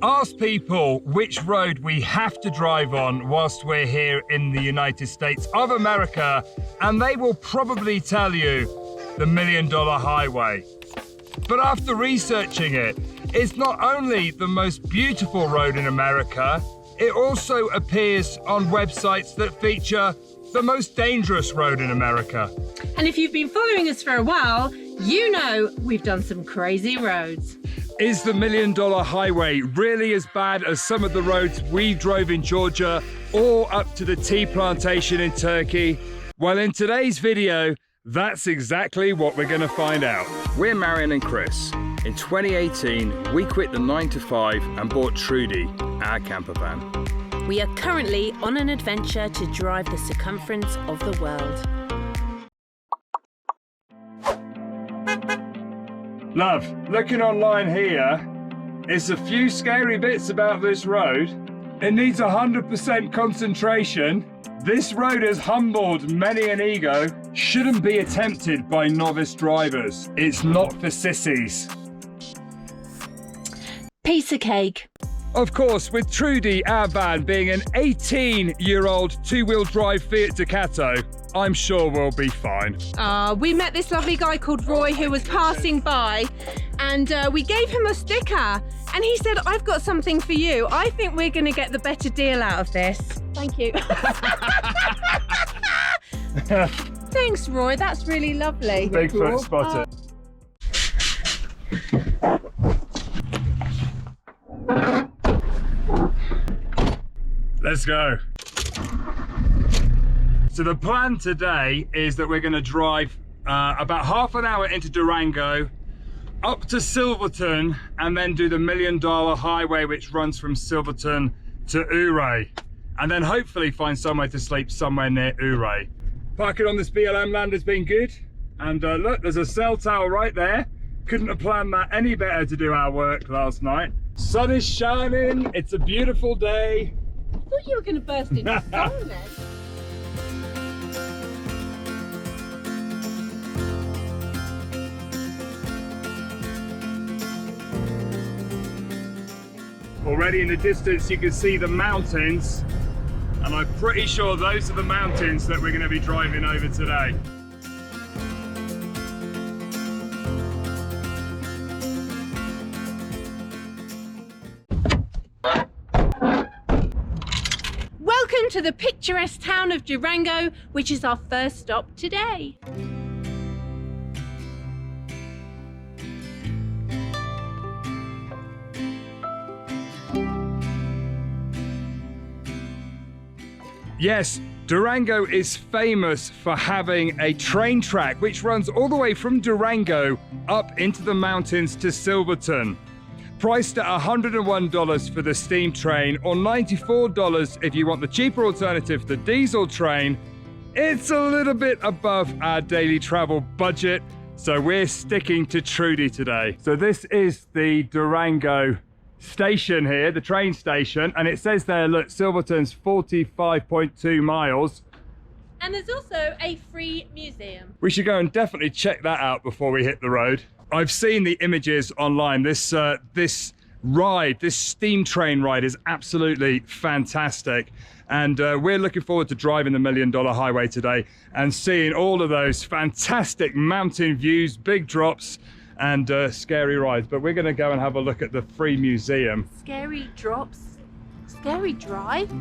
ask people which road we have to drive on whilst we're here in the United States of America, and they will probably tell you the $1 Million Highway. But after researching it, it's not only the most beautiful road in America, it also appears on websites that feature the most dangerous road in America. And if you've been following us for a while, you know we've done some crazy roads. Is the $1 Million Highway really as bad as some of the roads we drove in Georgia or up to the tea plantation in Turkey? Well, in today's video, that's exactly what we're going to find out. We're Marion and Chris. In 2018, we quit the 9-to-5 and bought Trudy, our camper van. We are currently on an adventure to drive the circumference of the world. Love, looking online here, it's a few scary bits about this road. It needs 100% concentration. This road has humbled many an ego. Shouldn't be attempted by novice drivers. It's not for sissies. Piece of cake. Of course, with Trudy, our van, being an 18-year-old two-wheel drive Fiat Ducato, I'm sure we'll be fine. We met this lovely guy called Roy who was passing by, and we gave him a sticker, and he said, I've got something for you. I think we're going to get the better deal out of this. Thank you. Thanks, Roy. That's really lovely. Bigfoot spotted. Let's go. So the plan today is that we're going to drive about half an hour into Durango, up to Silverton, and then do the $1 Million Highway, which runs from Silverton to Ouray, and then hopefully find somewhere to sleep somewhere near Ouray. Parking on this BLM land has been good, and look, there's a cell tower right there. Couldn't have planned that any better to do our work last night. Sun is shining, it's a beautiful day. I thought you were going to burst into song then. Already in the distance you can see the mountains, and I'm pretty sure those are the mountains that we're going to be driving over today. Welcome to the picturesque town of Durango, which is our first stop today. Yes, Durango is famous for having a train track which runs all the way from Durango up into the mountains to Silverton. Priced at $101 for the steam train, or $94 if you want the cheaper alternative, the diesel train. It's a little bit above our daily travel budget, so we're sticking to Trudy today. So this is the Durango station here, the train station, and it says there, look, Silverton's 45.2 miles. And there's also a free museum. We should go and definitely check that out before we hit the road. I've seen the images online. This steam train ride is absolutely fantastic. And we're looking forward to driving the $1 Million Highway today and seeing all of those fantastic mountain views, big drops, and scary rides. But we're gonna go and have a look at the free museum. Scary drops, scary drive.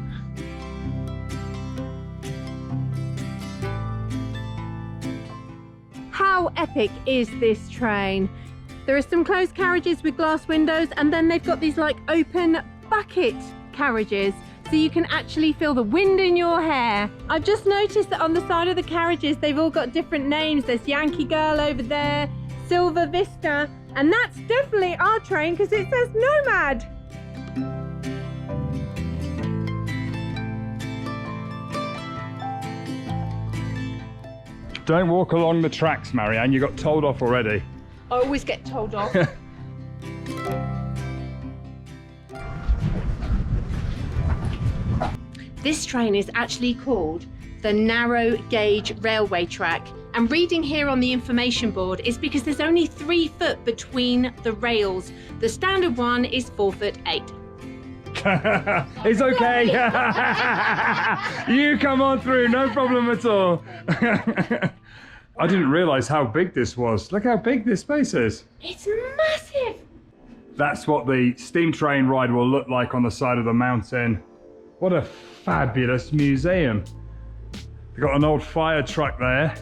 How epic is this train? There are some closed carriages with glass windows, and then they've got these like open bucket carriages, so you can actually feel the wind in your hair. I've just noticed that on the side of the carriages they've all got different names. There's Yankee Girl over there, Silver Vista, and that's definitely our train because it says Nomad. Don't walk along the tracks, Marianne. You got told off already. I always get told off. This train is actually called the Narrow Gauge Railway Track, and reading here on the information board is because there's only 3 foot between the rails. The standard one is 4'8". It's okay. You come on through, no problem at all. I didn't realize how big this was. Look how big this space is. It's massive. That's what the steam train ride will look like on the side of the mountain. What a fabulous museum. They've got an old fire truck there.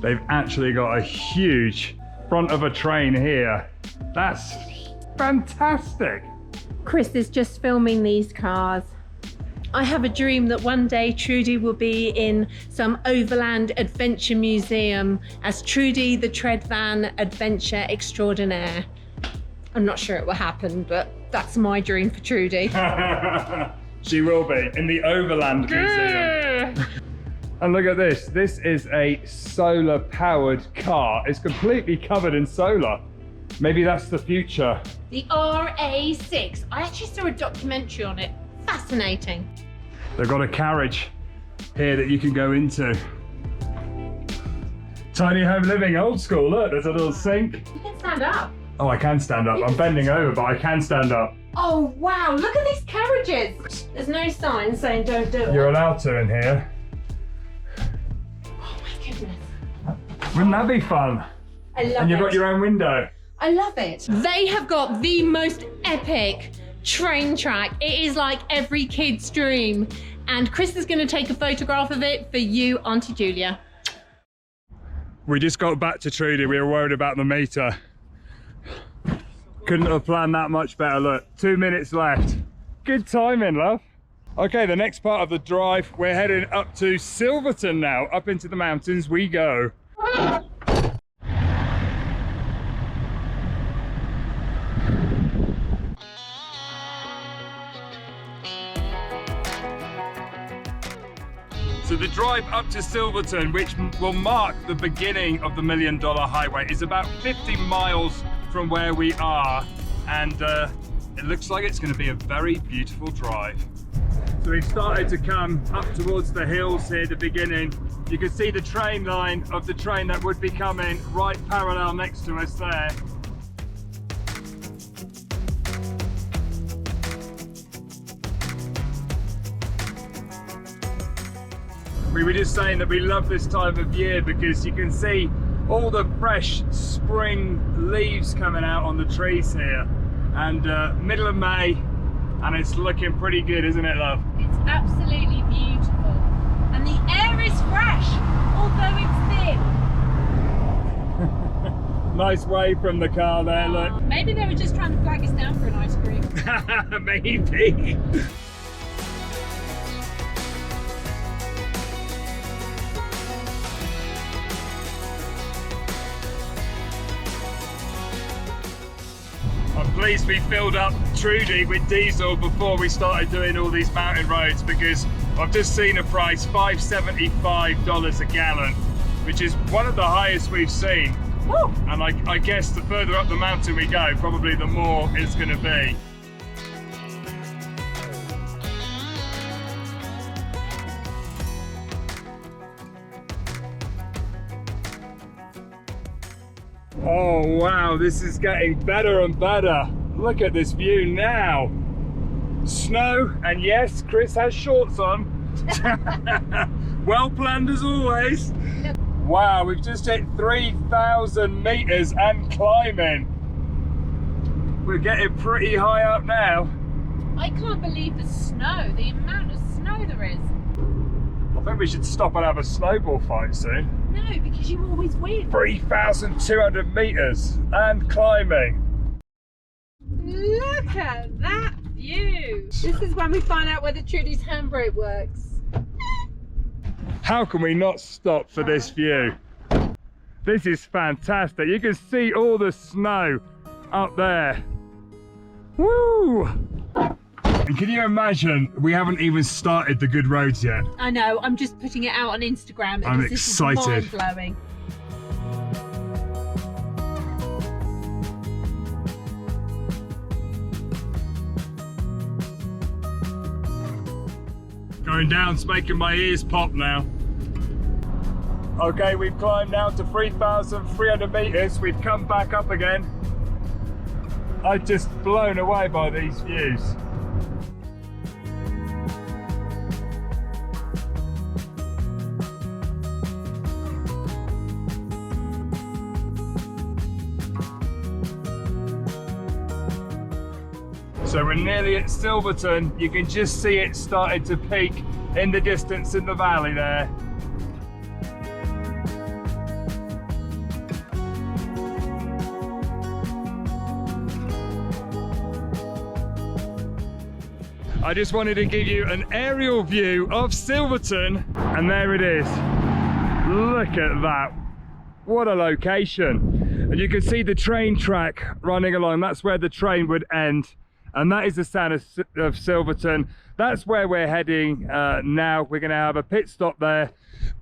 They've actually got a huge front of a train here. That's fantastic. Chris is just filming these cars. I have a dream that one day Trudy will be in some overland adventure museum as Trudy the Treadvan Adventure Extraordinaire. I'm not sure it will happen, but that's my dream for Trudy. She will be in the Overland Museum. And look at this. This is a solar powered car. It's completely covered in solar. Maybe that's the future. The RA6. I actually saw a documentary on it. Fascinating. They've got a carriage here that you can go into. Tiny home living, old school. Look, there's a little sink. You can stand up. Oh, I can stand up. I'm bending over, but I can stand up. Oh, wow. Look at these carriages. There's no sign saying don't do it. You're allowed to in here. Oh, my goodness. Wouldn't that be fun? I love it. And you've got your own window. I love it. They have got the most epic train track. It is like every kid's dream. And Chris is going to take a photograph of it for you, Auntie Julia. We just got back to Trudy. We were worried about the meter. Couldn't have planned that much better. Look, 2 minutes left. Good timing, love. Okay, the next part of the drive, we're heading up to Silverton now. Up into the mountains we go. So the drive up to Silverton, which will mark the beginning of the $1 Million Highway, is about 50 miles from where we are, and it looks like it's going to be a very beautiful drive. So we've started to come up towards the hills here at the beginning. You can see the train line of the train that would be coming right parallel next to us there. We were just saying that we love this time of year because you can see all the fresh spring leaves coming out on the trees here. And middle of May, and it's looking pretty good, isn't it, love? It's absolutely beautiful. And the air is fresh, although it's thin. Nice wave from the car there, look. Maybe they were just trying to flag us down for an ice cream. Maybe. I'm pleased we filled up Trudy with diesel before we started doing all these mountain roads, because I've just seen a price, $5.75 a gallon, which is one of the highest we've seen. Woo. And I guess the further up the mountain we go, probably the more it's going to be. Oh wow, this is getting better and better. Look at this view now. Snow, and yes, Chris has shorts on. Well planned as always. Wow, we've just hit 3,000 meters and climbing. We're getting pretty high up now. I can't believe the snow, the amount of snow there is. I think we should stop and have a snowball fight soon. No, because you always win. 3,200 meters and climbing. Look at that view. This is when we find out whether Trudy's handbrake works. How can we not stop for this view? This is fantastic. You can see all the snow up there. Woo! And can you imagine, we haven't even started the good roads yet. I know, I'm just putting it out on Instagram because I'm this excited. is mind-blowing. Going down's making my ears pop now. Okay, we've climbed down to 3,300 meters. We've come back up again. I'm just blown away by these views. So we're nearly at Silverton. You can just see it starting to peak in the distance in the valley there. I just wanted to give you an aerial view of Silverton, and there it is. Look at that. What a location. And you can see the train track running along. That's where the train would end. And that is the sound of Silverton. That's where we're heading now. We're going to have a pit stop there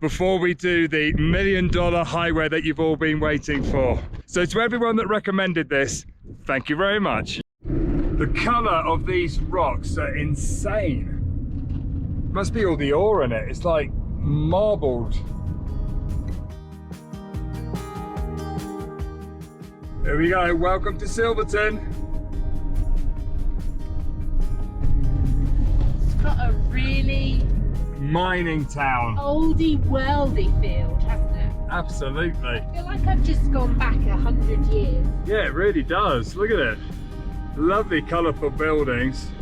before we do the $1 million highway that you've all been waiting for. So to everyone that recommended this, thank you very much. The colour of these rocks are insane. Must be all the ore in it. It's like marbled. Here we go. Welcome to Silverton. It's got a really Mining town. oldie worldy feel, hasn't it? Absolutely. I feel like I've just gone back 100 years. Yeah, it really does. Look at it. Lovely colourful buildings.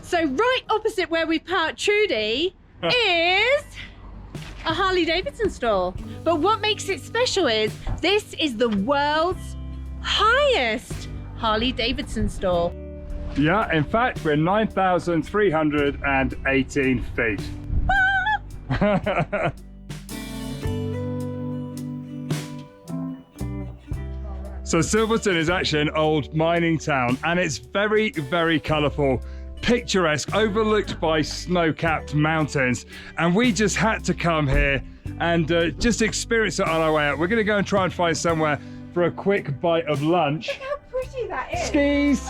So right opposite where we parked Trudy is a Harley Davidson store. But what makes it special is this is the world's highest Harley Davidson store. Yeah, in fact, we're 9,318 feet. So Silverton is actually an old mining town, and it's very, very colourful, picturesque, overlooked by snow-capped mountains. And we just had to come here and just experience it on our way out. We're going to go and try and find somewhere for a quick bite of lunch. Look how pretty that is. Skis!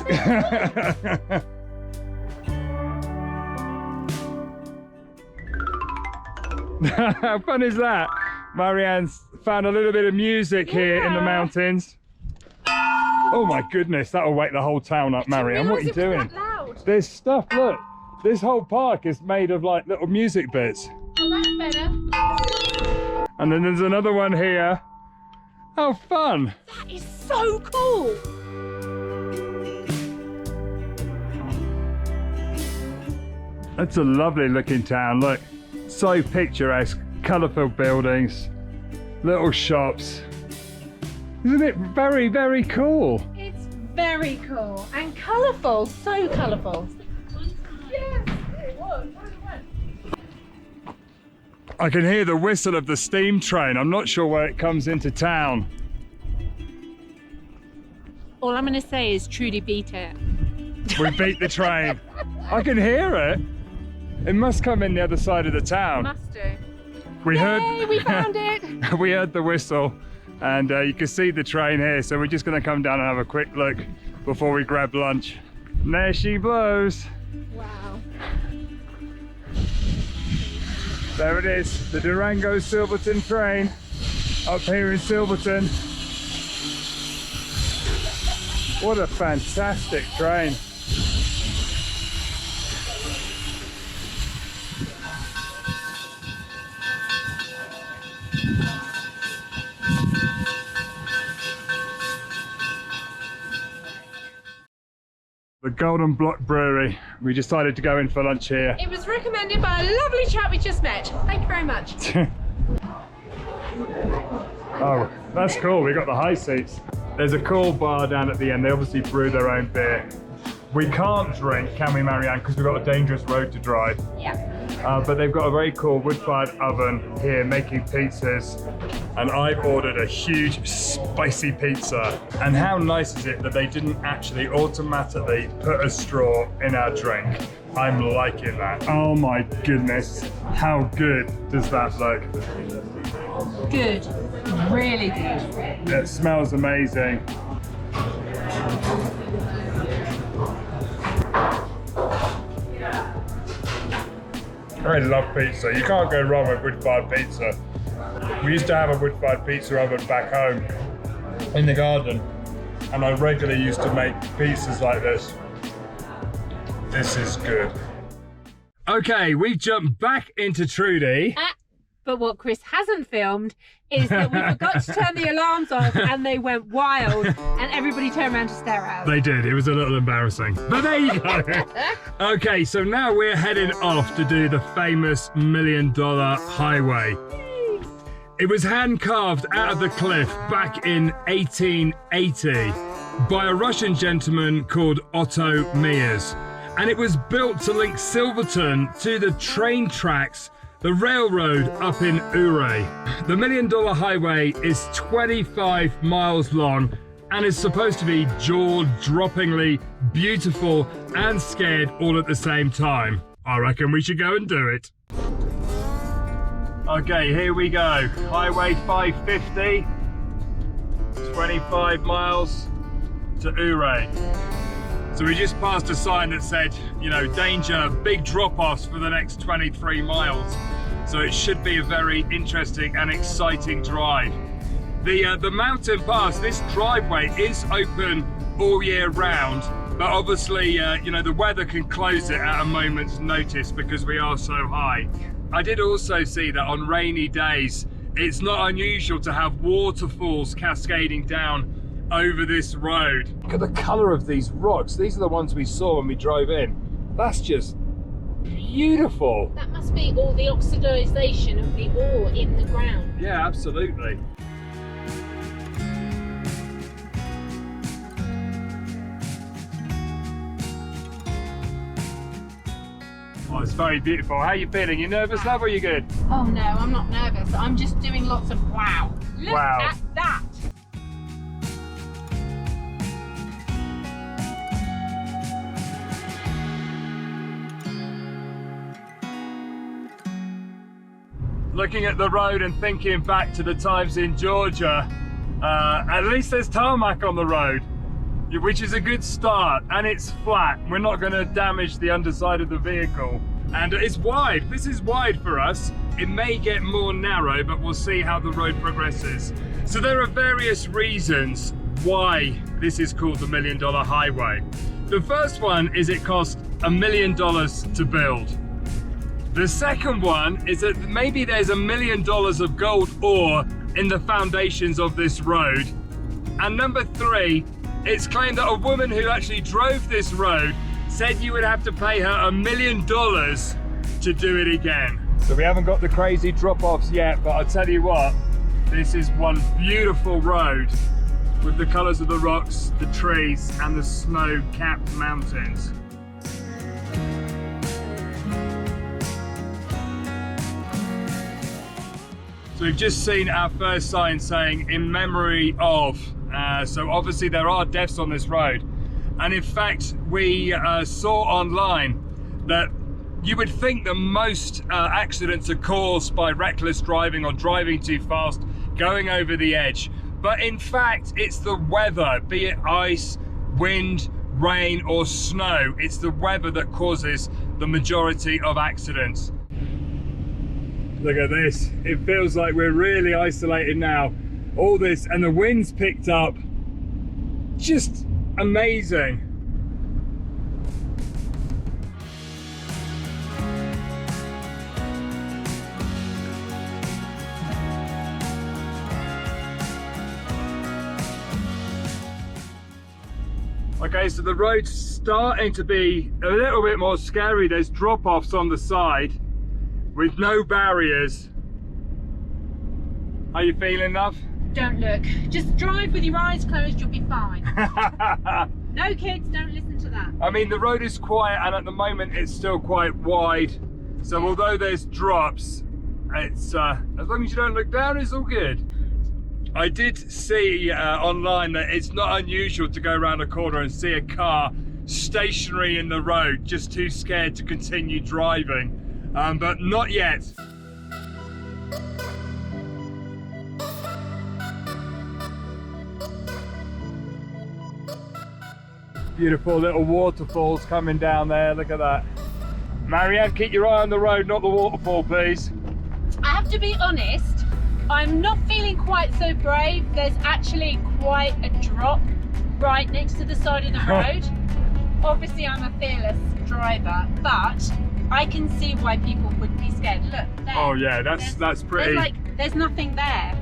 How fun is that? Marianne's found a little bit of music here in the mountains. Oh my goodness, that'll wake the whole town up, Marianne. What are you doing? There's stuff, look. This whole park is made of like little music bits. Oh, that's better. And then there's another one here. How fun! That is so cool. That's a lovely looking town, look. So picturesque, colourful buildings, little shops. Isn't it very, very cool? It's very cool and colourful, so colourful. Yes, it was. I can hear the whistle of the steam train. I'm not sure where it comes into town. All I'm going to say is Trudy beat it. We beat the train. I can hear it. It must come in the other side of the town. Must do. We Yay, we found it. we heard the whistle, and you can see the train here. So we're just going to come down and have a quick look before we grab lunch. And there she blows. Wow. There it is, the Durango Silverton train up here in Silverton. What a fantastic train. The Golden Block Brewery. We decided to go in for lunch here. It was recommended by a lovely chap we just met. Thank you very much. Oh, that's cool. We got the high seats. There's a cool bar down at the end. They obviously brew their own beer. We can't drink, can we, Marianne? Because we've got a dangerous road to drive. Yeah. But they've got a very cool wood-fired oven here making pizzas. And I've ordered a huge spicy pizza. And how nice is it that they didn't actually automatically put a straw in our drink? I'm liking that. Oh my goodness. How good does that look? Good. Really good. It smells amazing. I love pizza. You can't go wrong with wood-fired pizza. We used to have a wood-fired pizza oven back home in the garden, and I regularly used to make pizzas like this. This is good. Okay, we've jumped back into Trudy. But what Chris hasn't filmed is that we forgot to turn the alarms off and they went wild and everybody turned around to stare at us. They did, it was a little embarrassing. But there you go. Okay, so now we're heading off to do the famous $1 Million Highway. It was hand-carved out of the cliff back in 1880 by a Russian gentleman called Otto Mears. And it was built to link Silverton to the train tracks, the railroad up in Uray. The $1 Million Highway is 25 miles long and is supposed to be jaw-droppingly beautiful and scared all at the same time. I reckon we should go and do it. Okay, here we go. Highway 550, 25 miles to Uray. So we just passed a sign that said, you know, danger, big drop-offs for the next 23 miles. So it should be a very interesting and exciting drive. The mountain pass, this driveway is open all year round, but obviously, you know, the weather can close it at a moment's notice because we are so high. I did also see that on rainy days, it's not unusual to have waterfalls cascading down over this road. Look at the colour of these rocks. These are the ones we saw when we drove in. That's just beautiful. That must be all the oxidization of the ore in the ground. Yeah, absolutely. Oh, it's very beautiful. How are you feeling? You nervous, love, or are you good? Oh no, I'm not nervous. I'm just doing lots of wow. Look at that. Looking at the road and thinking back to the times in Georgia, at least there's tarmac on the road, which is a good start, and it's flat. We're not going to damage the underside of the vehicle. And it's wide. This is wide for us. It may get more narrow, but we'll see how the road progresses. So there are various reasons why this is called the $1 Million Highway. The first one is it cost $1 million to build. The second one is that maybe there's $1 million of gold ore in the foundations of this road. And number three, it's claimed that a woman who actually drove this road said you would have to pay her $1 million to do it again. So we haven't got the crazy drop-offs yet, but I'll tell you what, this is one beautiful road with the colours of the rocks, the trees, and the snow-capped mountains. So we've just seen our first sign saying in memory of, so obviously there are deaths on this road. And in fact, we saw online that you would think that most accidents are caused by reckless driving or driving too fast, going over the edge. But in fact, it's the weather, be it ice, wind, rain or snow. It's the weather that causes the majority of accidents. Look at this, it feels like we're really isolated now. All this, and the wind's picked up. Just amazing. Okay, so the road's starting to be a little bit more scary. There's drop-offs on the side with no barriers. How you feeling, love? Don't look. Just drive with your eyes closed, you'll be fine. No kids, don't listen to that. I mean, the road is quiet and at the moment it's still quite wide. So although there's drops, it's as long as you don't look down, it's all good. I did see online that it's not unusual to go around a corner and see a car stationary in the road, just too scared to continue driving. But not yet. Beautiful little waterfalls coming down there, look at that. Marianne, keep your eye on the road, not the waterfall, please. I have to be honest, I'm not feeling quite so brave. There's actually quite a drop right next to the side of the road. Obviously I'm a fearless driver, but I can see why people would be scared. Look, there. Oh yeah, that's pretty. There's nothing there.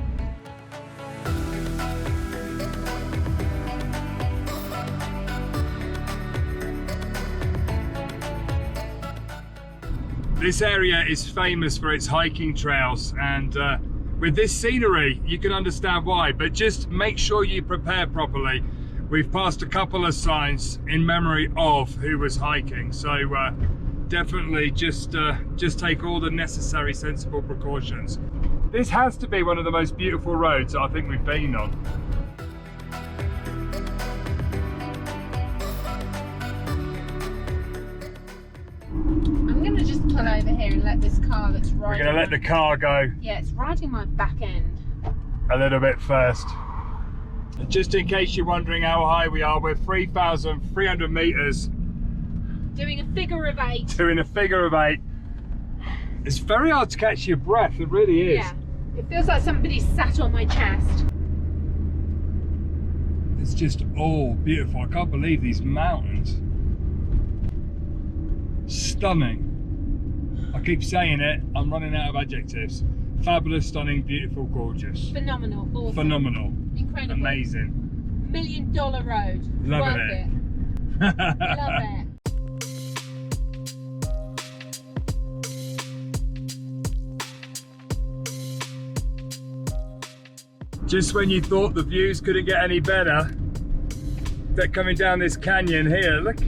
This area is famous for its hiking trails, and with this scenery you can understand why, but just make sure you prepare properly. We've passed a couple of signs in memory of who was hiking, so definitely just take all the necessary sensible precautions. This has to be one of the most beautiful roads I think we've been on. I'm gonna just pull over here and let this car that's riding. We're gonna let the car go. Yeah, it's riding my back end. A little bit first. Just in case you're wondering how high we are, we're 3,300 meters. Doing a figure of 8. Doing a figure of 8. It's very hard to catch your breath, it really is. Yeah, it feels like somebody sat on my chest. It's just all beautiful. I can't believe these mountains. Stunning. I keep saying it, I'm running out of adjectives. Fabulous, stunning, beautiful, gorgeous. Phenomenal, awesome. Phenomenal. Incredible. Amazing. $1 million road. Loving Worth it. Love it. Just when you thought the views couldn't get any better, they're coming down this canyon here, look.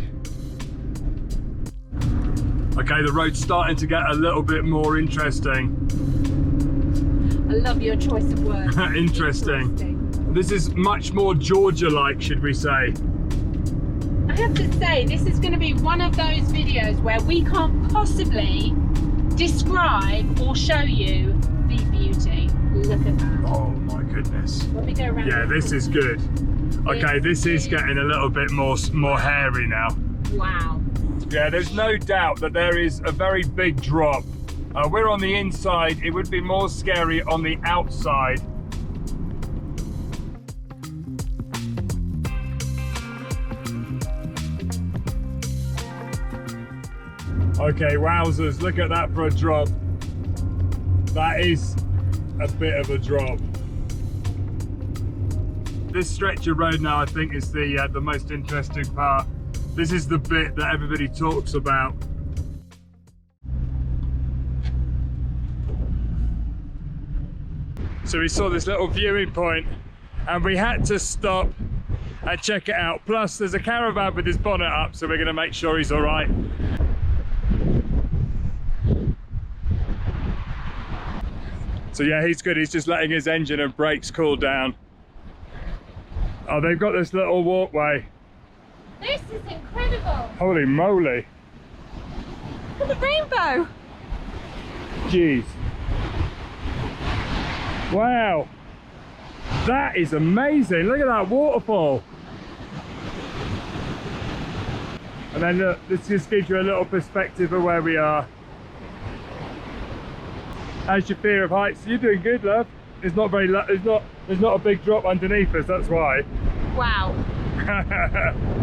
Okay, the road's starting to get a little bit more interesting. I love your choice of words. Interesting. This is much more Georgia-like, should we say. I have to say, this is going to be one of those videos where we can't possibly describe or show you the beauty. Look at that. Oh my goodness. Let me go around. Yeah, this is good. Okay, this is getting a little bit more hairy now. Wow. Yeah, there's no doubt that there is a very big drop. We're on the inside, it would be more scary on the outside. Okay, wowzers, look at that for a drop. That is a bit of a drop. This stretch of road now I think is the most interesting part. This is the bit that everybody talks about. So we saw this little viewing point and we had to stop and check it out. Plus there's a caravan with his bonnet up, so we're going to make sure he's all right. So yeah, he's good. He's just letting his engine and brakes cool down. Oh, they've got this little walkway. This is incredible. Holy moly. Look at the rainbow. Jeez. Wow. That is amazing. Look at that waterfall. And then look, this just gives you a little perspective of where we are. How's your fear of heights? You're doing good, love. It's not very, there's not a big drop underneath us, that's why. Wow.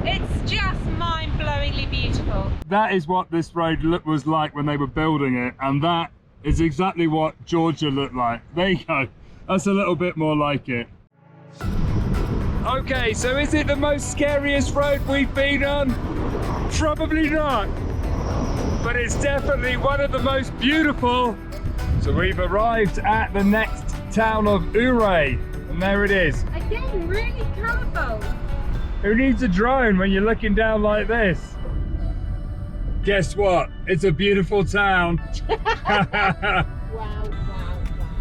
It's just mind-blowingly beautiful. That is what this road was like when they were building it, and that is exactly what Georgia looked like. There you go. That's a little bit more like it. Okay, so is it the most scariest road we've been on? Probably not. But it's definitely one of the most beautiful. So we've arrived at the next town of Ouray, and there it is. Again, really colourful. Who needs a drone when you're looking down like this? Guess what? It's a beautiful town. Wow.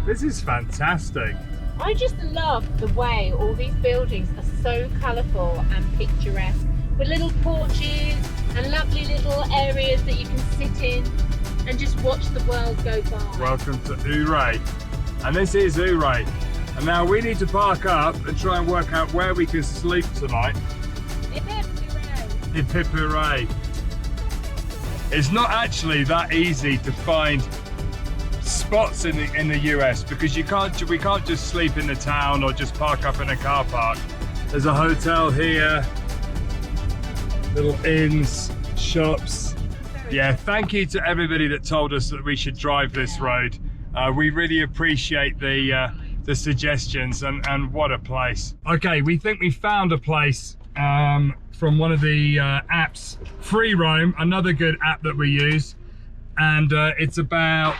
This is fantastic. I just love the way all these buildings are so colourful and picturesque, with little porches and lovely little areas that you can sit in and just watch the world go by. Welcome to Ouray. And this is Ouray. And now we need to park up and try and work out where we can sleep tonight. In Ouray. It's not actually that easy to find spots in the US, because we can't just sleep in the town or just park up in a car park. There's a hotel here, little inns, shops. Yeah, thank you to everybody that told us that we should drive this road. We really appreciate the suggestions, and what a place. Okay, we think we found a place from one of the apps, Free Roam, another good app that we use, and it's about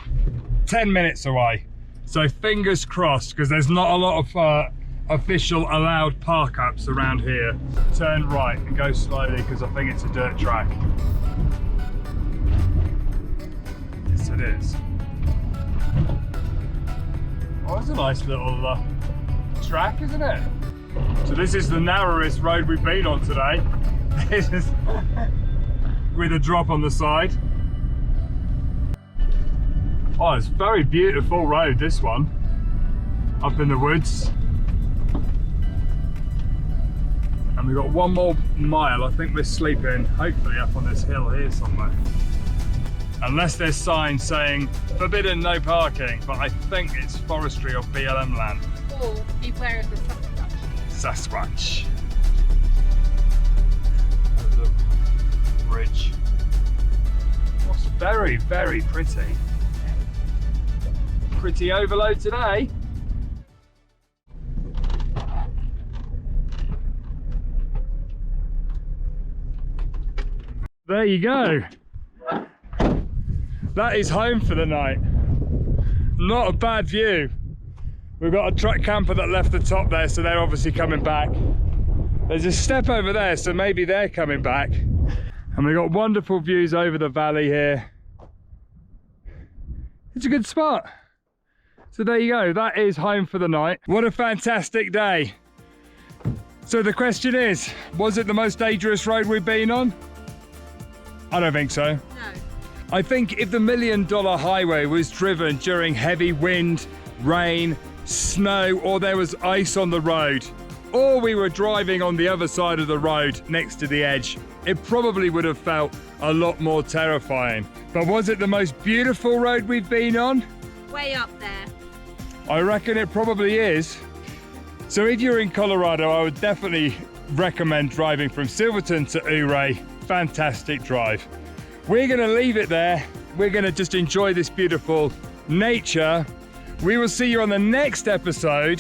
10 minutes away. So fingers crossed, because there's not a lot of official allowed park ups around here. Turn right and go slowly, because I think it's a dirt track. Yes, it is. Oh, it's a nice little track, isn't it? So this is the narrowest road we've been on today. This is with a drop on the side. Oh, it's a very beautiful road, this one. Up in the woods. And we've got one more mile. I think we're sleeping, hopefully up on this hill here somewhere. Unless there's signs saying forbidden no parking, but I think it's forestry or BLM land. Or beware of the Sasquatch. Sasquatch. The bridge. It's very, very pretty. Pretty overload today. There you go. That is home for the night. Not a bad view. We've got a truck camper that left the top there, so they're obviously coming back. There's a step over there, so maybe they're coming back. And we've got wonderful views over the valley here. It's a good spot. So there you go, that is home for the night. What a fantastic day. So the question is, was it the most dangerous road we've been on? I don't think so. No. I think if the $1 Million Highway was driven during heavy wind, rain, snow, or there was ice on the road, or we were driving on the other side of the road next to the edge, it probably would have felt a lot more terrifying. But was it the most beautiful road we've been on? Way up there. I reckon it probably is. So if you're in Colorado, I would definitely recommend driving from Silverton to Ouray. Fantastic drive. We're gonna leave it there. We're gonna just enjoy this beautiful nature. We will see you on the next episode,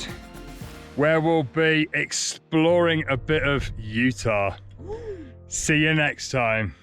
where we'll be exploring a bit of Utah. See you next time.